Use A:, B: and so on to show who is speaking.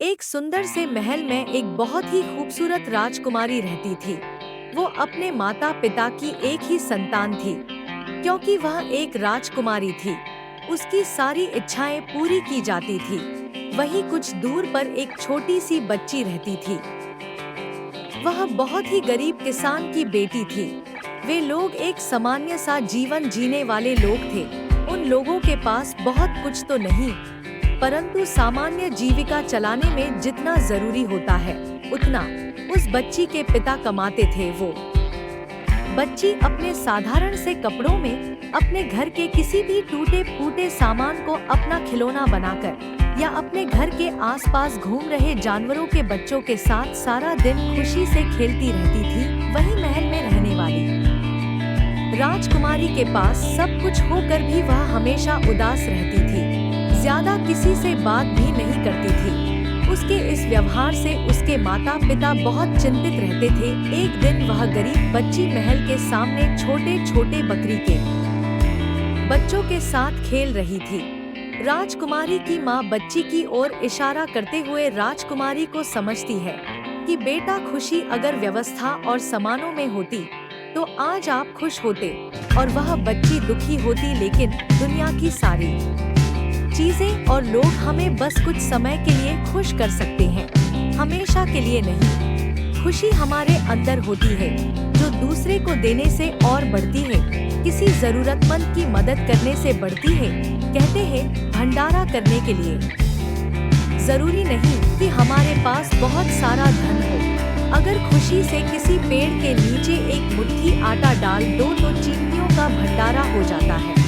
A: एक सुंदर से महल में एक बहुत ही खूबसूरत राजकुमारी रहती थी। वो अपने माता पिता की एक ही संतान थी। क्योंकि वह एक राजकुमारी थी, उसकी सारी इच्छाएं पूरी की जाती थी। वहीं कुछ दूर पर एक छोटी सी बच्ची रहती थी। वह बहुत ही गरीब किसान की बेटी थी। वे लोग एक सामान्य सा जीवन जीने वाले लोग थे। उन लोगों के पास बहुत कुछ तो नहीं, परंतु सामान्य जीविका चलाने में जितना जरूरी होता है उतना उस बच्ची के पिता कमाते थे। वो बच्ची अपने साधारण से कपड़ों में अपने घर के किसी भी टूटे फूटे सामान को अपना खिलौना बनाकर या अपने घर के आसपास घूम रहे जानवरों के बच्चों के साथ सारा दिन खुशी से खेलती रहती थी। वही महल में रहने वाली राजकुमारी के पास सब कुछ होकर भी वह हमेशा उदास रहती थी। ज्यादा किसी से बात भी नहीं करती थी। उसके इस व्यवहार से उसके माता पिता बहुत चिंतित रहते थे। एक दिन वह गरीब बच्ची महल के सामने छोटे छोटे बकरी के बच्चों के साथ खेल रही थी। राजकुमारी की माँ बच्ची की ओर इशारा करते हुए राजकुमारी को समझती है कि बेटा, खुशी अगर व्यवस्था और सामानों में होती तो आज आप खुश होते और वह बच्ची दुखी होती। लेकिन दुनिया की सारी चीजें और लोग हमें बस कुछ समय के लिए खुश कर सकते हैं, हमेशा के लिए नहीं। खुशी हमारे अंदर होती है, जो दूसरे को देने से और बढ़ती है, किसी जरूरतमंद की मदद करने से बढ़ती है। कहते हैं भंडारा करने के लिए जरूरी नहीं कि हमारे पास बहुत सारा धन हो। अगर खुशी से किसी पेड़ के नीचे एक मुट्ठी आटा डाल दो तो चींटियों का भंडारा हो जाता है।